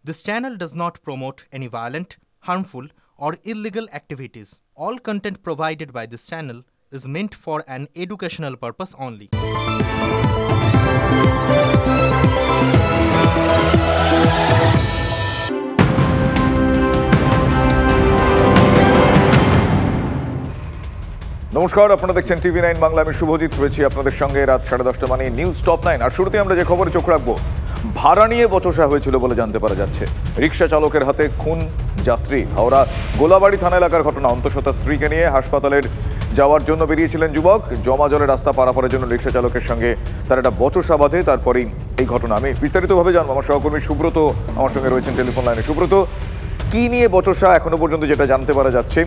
This channel does not promote any violent, harmful, or illegal activities. All content provided by this channel is meant for an educational purpose only. নমস্কার, আপনারা দেখছেন টিভি9 বাংলা। আমি শুভজিৎ রয়েছি আপনাদের সঙ্গে রাত 10:30 মানে নিউজ টপ 9। আর শুরুতে আমরা যে খবরে চোখ রাখবো, ভাড়া নিয়ে বচসা হয়েছিল বলে জানতে পারা যাচ্ছে। রিকশা চালকের হাতে খুন যাত্রী। হাওড়া গোলাবাড়ি থানা এলাকার ঘটনা। অন্তঃসত্ত্বা স্ত্রীকে নিয়ে হাসপাতালের যাওয়ার জন্য বেরিয়েছিলেন যুবক। জমা জলের রাস্তা পারাপারের জন্য রিকশা চালকের সঙ্গে তার একটা বচসা বাঁধে। তারপরেই এই ঘটনা। আমি বিস্তারিতভাবে জানবো। আমার সহকর্মী সুব্রত আমার সঙ্গে রয়েছেন টেলিফোন লাইনে। সুব্রত, কি নিয়ে বচসা এখনো পর্যন্ত যেটা জানতে পারা যাচ্ছে,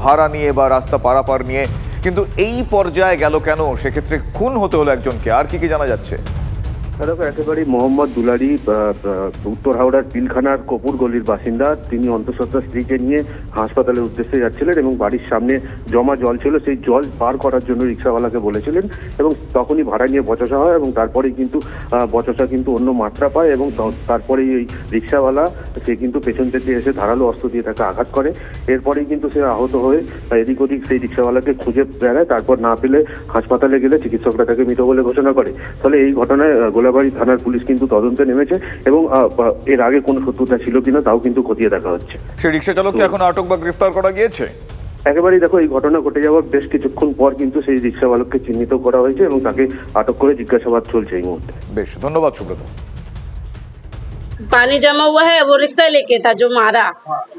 ভাড়া নিয়ে বা রাস্তা পারাপার নিয়ে, কিন্তু এই পর্যায়ে গেল কেন? সেক্ষেত্রে খুন হতে হলো একজনকে। আর কি কি জানা যাচ্ছে? দেখো, একেবারে মোহাম্মদ দুলারি উত্তর হাওড়ার পিলখানার কপুর গলির বাসিন্দা। তিনি অন্তঃসত্ত্বা স্ত্রীকে নিয়ে হাসপাতালের উদ্দেশ্যে যাচ্ছিলেন এবং বাড়ির সামনে জমা জল ছিল, সেই জল পার করার জন্য রিক্সাওয়ালাকে বলেছিলেন এবং তখনই ভাড়া নিয়ে বচসা হয় এবং তারপরেই কিন্তু বচসা কিন্তু অন্য মাত্রা পায় এবং তারপরেই এই রিক্সাওয়ালা সে কিন্তু পেছন থেকে এসে ধারালো অস্ত্র দিয়ে তাকে আঘাত করে। এরপরেই কিন্তু সে আহত হয়ে এদিক ওদিক সেই রিক্সাওয়ালাকে খুঁজে বেড়ায়। তারপর না পেলে হাসপাতালে গেলে চিকিৎসকরা তাকে মৃত বলে ঘোষণা করে। ফলে এই ঘটনায় গোলাবাড়ি থানার পুলিশ কিন্তু তদন্তে নেমেছে এবং এর আগে কোনো শত্রুতা ছিল কিনা তাও কিন্তু খতিয়ে দেখা হচ্ছে। সেই রিকশা চালককে এখন আটক বা গ্রেফতার করা গিয়েছে? একেবারেই দেখো, এই ঘটনা ঘটে যাওয়ার বেশ কিছুক্ষণ পর কিন্তু সেই রিক্সাওয়ালককে চিহ্নিত করা হয়েছে এবং তাকে আটক করে জিজ্ঞাসাবাদ চলছে এই মুহূর্তে। বেশ, ধন্যবাদ সুব্রত। पानी जमा हुआ है, वो रिक्शा लेके था जो मारा,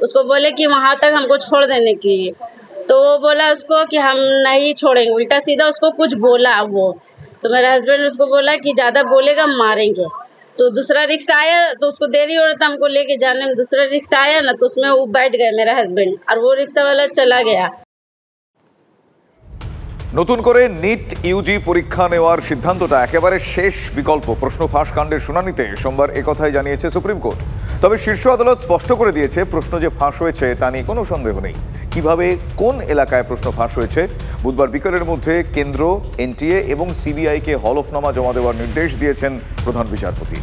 उसको बोले कि वहां तक हमको छोड़ देने के लिए, तो वो बोला उसको कि हम नहीं छोड़ेंगे। उल्टा सीधा उसको कुछ बोला वो, तो मेरे हस्बैंड ने उसको बोला कि ज्यादा बोलेगा मारेंगे। तो दूसरा रिक्शा आया तो उसको देरी हो रहा था हमको लेके जाने में। दूसरा रिक्शा आया ना तो उसमें वो बैठ गए मेरा हस्बैंड, और वो रिक्शा वाला चला गया। নতুন করে নিট ইউজি পরীক্ষা নেওয়ার সিদ্ধান্তটা একেবারে শেষ বিকল্প। প্রশ্ন ফাঁস কাণ্ডের শুনানিতে সোমবার একথাই জানিয়েছে সুপ্রিম কোর্ট। তবে শীর্ষ আদালত স্পষ্ট করে দিয়েছে, প্রশ্ন যে ফাঁস হয়েছে তা নিয়ে কোনো সন্দেহ নেই। কিভাবে, কোন এলাকায় প্রশ্ন ফাঁস হয়েছে, বুধবার বিকেলের মধ্যে কেন্দ্র, এনটিএ এবং সিবিআইকে হলফনামা জমা দেওয়ার নির্দেশ দিয়েছেন প্রধান বিচারপতি।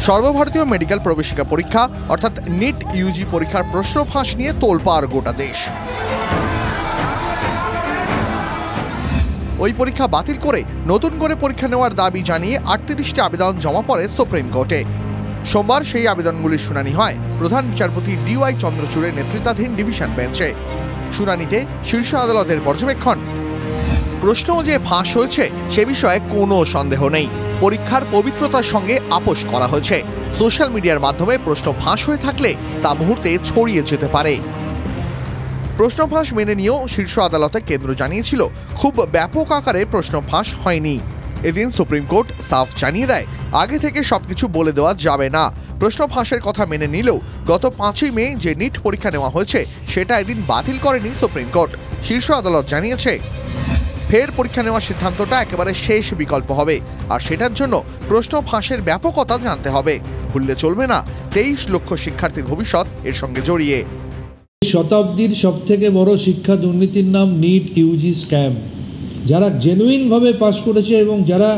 সর্বভারতীয় মেডিকেল প্রবেশিকা পরীক্ষা অর্থাৎ নিট ইউজি পরীক্ষার প্রশ্ন ফাঁস নিয়ে তোলপাড় গোটা দেশ। ওই পরীক্ষা বাতিল করে নতুন করে পরীক্ষা নেওয়ার দাবি জানিয়ে 38টি আবেদন জমা পড়ে সুপ্রিম কোর্টে। সোমবার সেই আবেদনগুলির শুনানি হয় প্রধান বিচারপতি ডিওয়াই চন্দ্রচূড়ের নেতৃত্বাধীন ডিভিশন বেঞ্চে। শুনানিতে শীর্ষ আদালতের পর্যবেক্ষণ, প্রশ্ন যে ফাঁস হয়েছে সে বিষয়ে কোনো সন্দেহ নেই। পরীক্ষার পবিত্রতার সঙ্গে আপোষ করা হয়েছে। সোশ্যাল মিডিয়ার মাধ্যমে প্রশ্ন ফাঁস হয়ে থাকলে তা মুহূর্তে ছড়িয়ে যেতে পারে। প্রশ্ন ফাঁস মেনে নিয়েও শীর্ষ আদালতে কেন্দ্র জানিয়েছিল খুব ব্যাপক আকারে প্রশ্ন ফাঁস হয়নি। এদিন সুপ্রিম কোর্ট সাফ জানিয়ে দেয়, আগে থেকে সবকিছু বলে দেওয়া যাবে না। প্রশ্ন ফাঁসের কথা মেনে নিলেও গত 5ই মে যে নিট পরীক্ষা নেওয়া হয়েছে সেটা এদিন বাতিল করেনি সুপ্রিম কোর্ট। শীর্ষ আদালত জানিয়েছে, ফের পরীক্ষা নেওয়ার সিদ্ধান্তটা একেবারে শেষ বিকল্প হবে, আর সেটার জন্য প্রশ্ন ফাঁসের ব্যাপকতা জানতে হবে। ভুললে চলবে না, 23 লক্ষ শিক্ষার্থীর ভবিষ্যৎ এর সঙ্গে জড়িয়ে। শতাব্দীর সবথেকে বড় শিক্ষা দুর্নীতির নাম নিট ইউজি স্ক্যাম। যারা জেনুইনভাবে পাস করেছে এবং যারা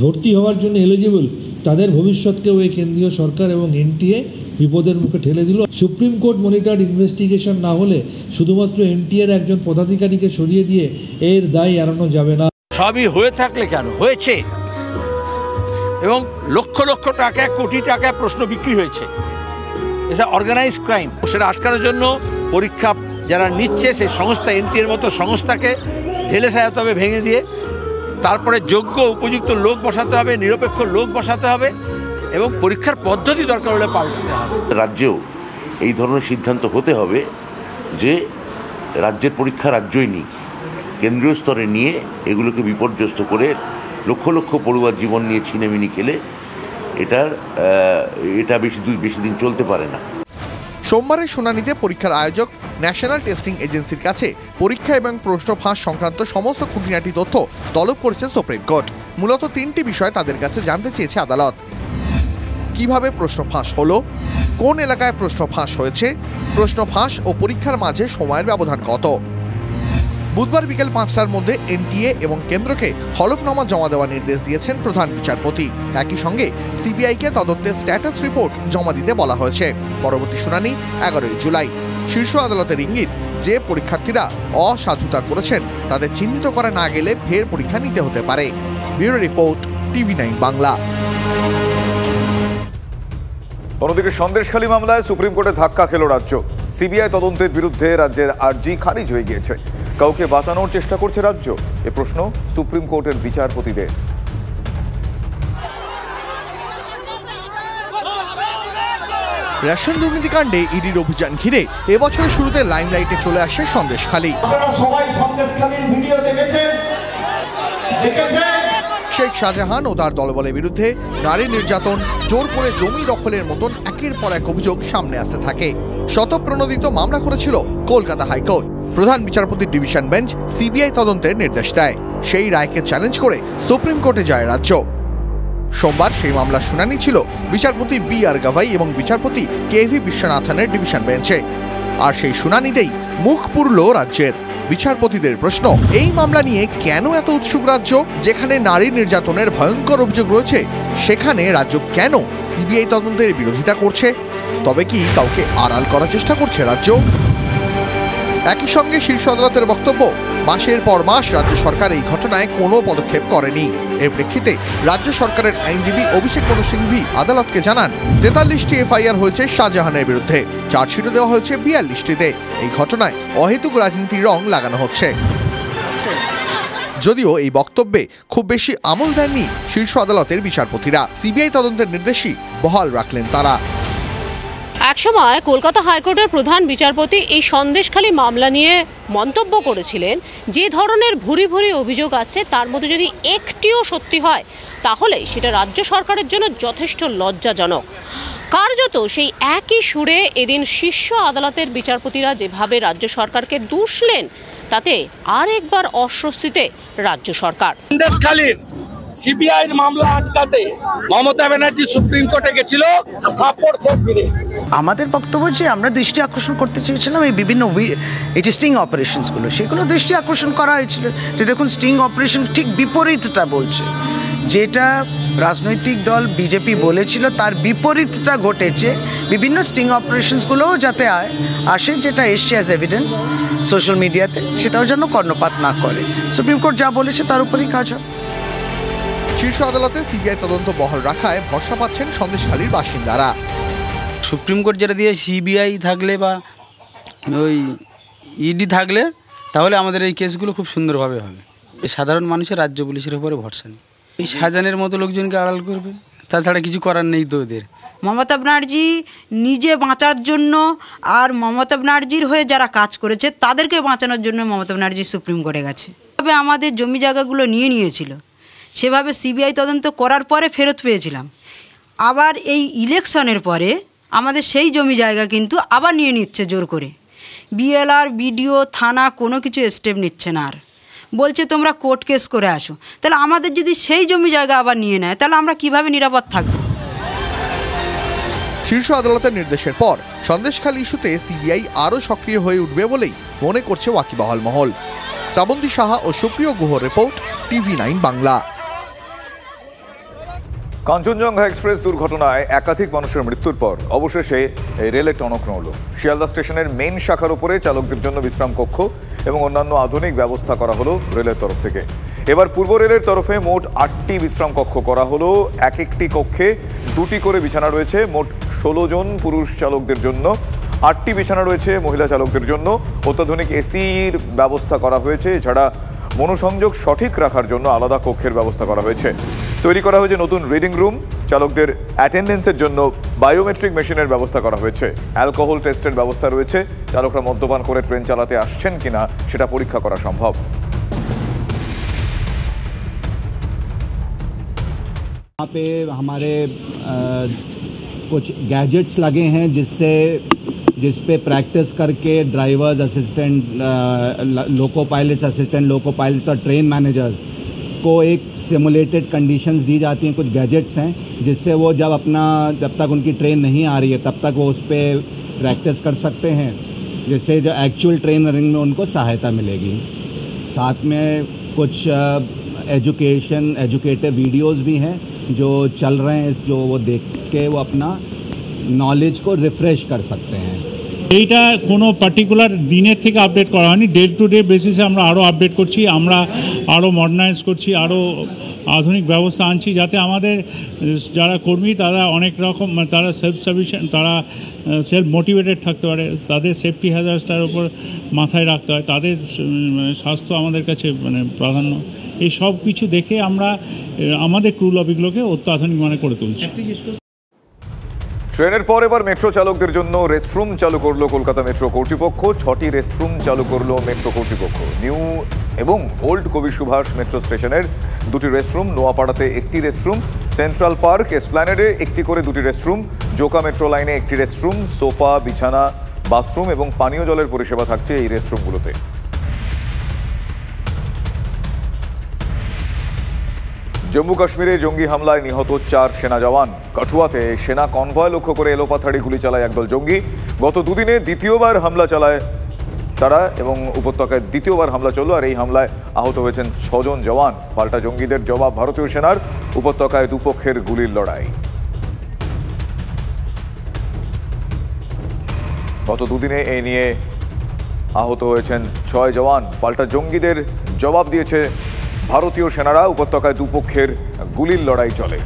ভর্তি হওয়ার জন্য এলিজিবল, তাদের ভবিষ্যৎকেও এই কেন্দ্রীয় সরকার এবং এনটিএ বিপদের মুখে ঠেলে দিল। সুপ্রিম কোর্ট মনিটর্ড ইনভেস্টিগেশন না হলে শুধুমাত্র এনটিএর একজন পদাধিকারীকে সরিয়ে দিয়ে এর দায় এড়ানো যাবে না। সবই হয়ে থাকলে কেন হয়েছে, এবং লক্ষ লক্ষ টাকা, কোটি টাকায় প্রশ্ন বিক্রি হয়েছে। এটা অর্গানাইজ ক্রাইম। সেটা আটকানোর জন্য পরীক্ষা যারা নিচ্ছে সেই সংস্থা, এনটিএর মতো সংস্থাকে ঢেলে সাজাতে হবে ভেঙে দিয়ে। তারপরে যোগ্য উপযুক্ত লোক বসাতে হবে, নিরপেক্ষ লোক বসাতে হবে এবং পরীক্ষার পদ্ধতি দরকার হলে পাল্টাতে হবে। রাজ্যেও এই ধরনের সিদ্ধান্ত হতে হবে যে রাজ্যের পরীক্ষা রাজ্যই নিক, কেন্দ্রীয় স্তরে নিয়ে এগুলোকে বিপর্যস্ত করে লক্ষ লক্ষ পড়ুয়ার জীবন নিয়ে ছিনেমিনি খেলে এটা বেশি দিন চলতে পারে না। সোমবারের শুনানিতে পরীক্ষার আয়োজক ন্যাশনাল টেস্টিং এজেন্সির কাছে পরীক্ষা এবং প্রশ্ন ফাঁস সংক্রান্ত সমস্ত খুঁটিনাটি তথ্য তলব করেছে সুপ্রিম কোর্ট। মূলত 3টি বিষয় তাদের কাছে জানতে চেয়েছে আদালত। কিভাবে প্রশ্ন ফাঁস হলো, কোন এলাকায় প্রশ্ন ফাঁস হয়েছে, প্রশ্ন ফাঁস ও পরীক্ষার মাঝে সময়ের ব্যবধান কত। বুধবার বিকেল 5টার মধ্যে এনটিএ এবং কেন্দ্রকে হলফনামা জমা দেওয়ার নির্দেশ দিয়েছেন প্রধান বিচারপতি। একই সঙ্গে সিবিআইকে তদন্তের স্ট্যাটাস রিপোর্ট জমা দিতে বলা হয়েছে। পরবর্তী শুনানি 11 জুলাই। শীর্ষ আদালতের ইঙ্গিত, যে পরীক্ষার্থীরা অসাধুতা করেছেন তাদের চিহ্নিত করা না গেলে ফের পরীক্ষা নিতে হতে পারে। Bureau report, TV9 Bangla. অন্যদিকে সন্দেশখালী মামলায় সুপ্রিম কোর্টে ধাক্কা খেল রাজ্য। সিবিআই তদন্তের বিরুদ্ধে রাজ্যের আর্জি খারিজ হয়ে গিয়েছে। কাউকে বাঁচানোর চেষ্টা করছে রাজ্য? এ প্রশ্ন সুপ্রিম কোর্টের বিচারপতিদের। রেশন দুর্নীতিকাণ্ডে ইডির অভিযান ঘিরে এবছরের শুরুতে লাইমলাইটে চলে আসে সন্দেশখালী। আপনারা সবাই সন্দেশখালীর ভিডিও দেখেছেন। শেখ শাহজাহান ও তার দলবলের বিরুদ্ধে নারী নির্যাতন, জোর করে জমি দখলের মতন একের পর এক অভিযোগ সামনে আসতে থাকে। শতপ্রণোদিত মামলা করেছিল কলকাতা হাইকোর্ট। প্রধান বিচারপতির ডিভিশন বেঞ্চ সিবিআই তদন্তের নির্দেশ দেয়। সেই রায়কে চ্যালেঞ্জ করে সুপ্রিম কোর্টে যায় রাজ্য। সোমবার সেই মামলার শুনানি ছিল বিচারপতি BR গাভাই এবং বিচারপতি KV বিশ্বনাথনের ডিভিশন বেঞ্চে। আর সেই শুনানিতেই মুখ পুরল রাজ্যের। বিচারপতিদের প্রশ্ন, এই মামলা নিয়ে কেন এত উৎসুক রাজ্য? যেখানে নারী নির্যাতনের ভয়ঙ্কর অভিযোগ রয়েছে সেখানে রাজ্য কেন সিবিআই তদন্তের বিরোধিতা করছে? তবে কি কাউকে আড়াল করার চেষ্টা করছে রাজ্য? একই সঙ্গে শীর্ষ আদালতের বক্তব্য, মাসের পর মাস রাজ্য সরকার এই ঘটনায় কোনো পদক্ষেপ করেনি। এর প্রেক্ষিতে রাজ্য সরকারের আইনজীবী অভিষেক মনু সিংভি আদালতকে জানান 43টি FIR হয়েছে শাহজাহানের বিরুদ্ধে, চার্জশিটও দেওয়া হয়েছে 42টিতে। এই ঘটনায় অহেতুক রাজনীতির রং লাগানো হচ্ছে। যদিও এই বক্তব্যে খুব বেশি আমল দেননি শীর্ষ আদালতের বিচারপতিরা। সিবিআই তদন্তের নির্দেশই বহাল রাখলেন তারা। একসময় কলকাতা হাইকোর্টের প্রধান বিচারপতি এই সন্দেশখালী মামলা নিয়ে মন্তব্য করেছিলেন, যে ধরনের ভুরি ভুরি অভিযোগ আছে তার মধ্যে যদি একটিও সত্যি হয় তাহলে সেটা রাজ্য সরকারের জন্য যথেষ্ট লজ্জাজনক। কার্যত সেই একই সুরে এদিন শীর্ষ আদালতের বিচারপতিরা যেভাবে রাজ্য সরকারকে দুষলেন, তাতে আরেকবার অস্বস্তিতে রাজ্য সরকার। সন্দেশখালীর সিবিআইয়ের মামলা আটকাতে মমতা ব্যানার্জি সুপ্রিম কোর্টে গেছিল। আমাদের বক্তব্য যে আমরা দৃষ্টি আকর্ষণ করতে চেয়েছিলাম এই বিভিন্ন এই যে স্টিং অপারেশনসগুলো, সেগুলো দৃষ্টি আকর্ষণ করা হয়েছিল। যে দেখুন, স্টিং অপারেশন ঠিক বিপরীতটা বলছে। যেটা রাজনৈতিক দল বিজেপি বলেছিল তার বিপরীতটা ঘটেছে। বিভিন্ন স্টিং অপারেশনসগুলোও যাতে আসে, যেটা এসছে অ্যাজ এভিডেন্স সোশ্যাল মিডিয়াতে, সেটাও যেন কর্ণপাত না করে। সুপ্রিম কোর্ট যা বলেছে তার উপরেই কাজ হবে। শীর্ষ আদালতে সিবিআই তদন্ত বহাল রাখায় ভরসা পাচ্ছেন সন্দেশখালীর বাসিন্দারা। সুপ্রিম কোর্ট যেটা দিয়ে সিবিআই থাকলে বা ওই ইডি থাকলে তাহলে আমাদের এই কেসগুলো খুব সুন্দরভাবে হবে। এই সাধারণ মানুষের রাজ্য পুলিশের উপরে ভরসা নেই। এই শাহজাহানের মতো লোকজনকে আড়াল করবে, তাছাড়া কিছু করার নেই তো ওদের। মমতা ব্যানার্জি নিজে বাঁচার জন্য আর মমতা ব্যানার্জির হয়ে যারা কাজ করেছে তাদেরকে বাঁচানোর জন্য মমতা ব্যানার্জি সুপ্রিম কোর্টে গেছে। তবে আমাদের জমি জায়গাগুলো নিয়েছিল, সেভাবে সিবিআই তদন্ত করার পরে ফেরত পেয়েছিলাম। আবার এই ইলেকশনের পরে আমাদের সেই জমি জায়গা কিন্তু আবার নিয়ে নিচ্ছে জোর করে। BLR, BDO, থানা কোনো কিছু স্টেপ নিচ্ছে না, আর বলছে তোমরা কোর্ট কেস করে আসো। তাহলে আমাদের যদি সেই জমি জায়গা আবার নিয়ে নেয় তাহলে আমরা কিভাবে নিরাপদ থাকব? শীর্ষ আদালতের নির্দেশের পর সন্দেশখালী ইস্যুতে সিবিআই আরও সক্রিয় হয়ে উঠবে বলেই মনে করছে ওয়াকিবহাল মহল। শ্রাবন্তী সাহা ও সুপ্রিয় Guha report, TV9 Bangla. Kanchenjunga express দুর্ঘটনায় একাধিক মানুষের মৃত্যুর পর অবশেষে রেলে টনক নড়ল। শিয়ালদা স্টেশনের মেইন শাখার উপরে চালকদের জন্য বিশ্রাম কক্ষ এবং অন্যান্য আধুনিক ব্যবস্থা করা হলো রেলের তরফ থেকে। এবার পূর্ব রেলের তরফে মোট 8টি বিশ্রাম কক্ষ করা হলো। এক একটি কক্ষে 2টি করে বিছানা রয়েছে। মোট 16 জন পুরুষ চালকদের জন্য, 8টি বিছানা রয়েছে মহিলা চালকদের জন্য। অত্যাধুনিক এসির ব্যবস্থা করা হয়েছে। এছাড়া মনোসংযোগ সঠিক রাখার জন্য আলাদা কক্ষের ব্যবস্থা করা হয়েছে। তৈরি করা হয়েছে নতুন রিডিং রুম। চালকদের অ্যাটেন্ডেন্সের জন্য বায়োমেট্রিক মেশিনের ব্যবস্থা করা হয়েছে। অ্যালকোহল টেস্টের ব্যবস্থা রয়েছে। চালকরা মদ্যপান করে ট্রেন চালাতে আসছেন কিনা সেটা পরীক্ষা করা সম্ভব। यहाँ पे हमारे कुछ गैजेट्स लगे हैं जिस पे प्रैक्टिस करके ड्राइवर्स, असिस्टेंट, लोको पायलट्स, असिस्टेंट लोको पायलट्स और ट्रेन मैनेजर्स को एक सिमुलेटेड कंडीशंस दी जाती हैं। कुछ गैजेट्स हैं जिससे वो जब तक उनकी ट्रेन नहीं आ रही है तब तक वो उस पर प्रैक्टिस कर सकते हैं, जिससे जो एक्चुअल ट्रेन रनिंग में उनको सहायता मिलेगी। साथ में कुछ एजुकेटिव वीडियोस भी हैं जो चल रहे हैं, जो वो देख के वो अपना नॉलेज को रिफ्रेश कर सकते हैं। এইটা কোনো পার্টিকুলার দিনের থেকে আপডেট করা হয়নি, ডে টু ডে বেসিসে আমরা আরও আপডেট করছি, আমরা আরও মডার্নাইজ করছি, আরও আধুনিক ব্যবস্থা আনছি যাতে আমাদের যারা কর্মী তারা অনেক রকম তারা সেলফ সাফিসিয়েন্ট, তারা সেলফ মোটিভেটেড থাকতে পারে, তাদের সেফটি হ্যাজার্ডসটার উপর মাথায় রাখতে হয়, তাদের স্বাস্থ্য আমাদের কাছে প্রাধান্য। এই সব কিছু দেখে আমরা আমাদের ক্রু লবিগুলোকে অত্যাধুনিক মানে করে তুলছি। ট্রেনের পর এবার মেট্রো চালকদের জন্য রেস্টরুম চালু করলো কলকাতা মেট্রো কর্তৃপক্ষ। 6টি রেস্টরুম চালু করলো মেট্রো কর্তৃপক্ষ। নিউ এবং ওল্ড কবি সুভাষ মেট্রো স্টেশনের 2টি রেস্টরুম, নোয়াপাড়াতে 1টি রেস্টরুম, সেন্ট্রাল পার্ক এসপ্ল্যানেডে 1টি করে 2টি রেস্টরুম, জোকা মেট্রো লাইনে 1টি রেস্টরুম, সোফা, বিছানা, বাথরুম এবং পানীয় জলের পরিষেবা থাকছে এই রেস্টরুমগুলোতে। জম্মু কাশ্মীরে জঙ্গি হামলায় নিহত 4 সেনা জওয়ান। কাঠুয়াতে সেনা কনভয় লক্ষ্য করে এলোপাথাড়ি গুলি চালায় একদল জঙ্গি। গত দুদিনে দ্বিতীয়বার হামলা চালায় তারা এবং উপত্যকায় দ্বিতীয়বার হামলা চলল, আর এই হামলায় আহত হয়েছেন 6 জন জওয়ান। পাল্টা জঙ্গিদের জবাব ভারতীয় সেনার। উপত্যকায় দুপক্ষের গুলির লড়াই। গত দুদিনে এই নিয়ে আহত হয়েছেন 6 জওয়ান। পাল্টা জঙ্গিদের জবাব দিয়েছে ভারতীয় সেনারা। উপত্যকায় দুপক্ষের গুলির লড়াই চলে।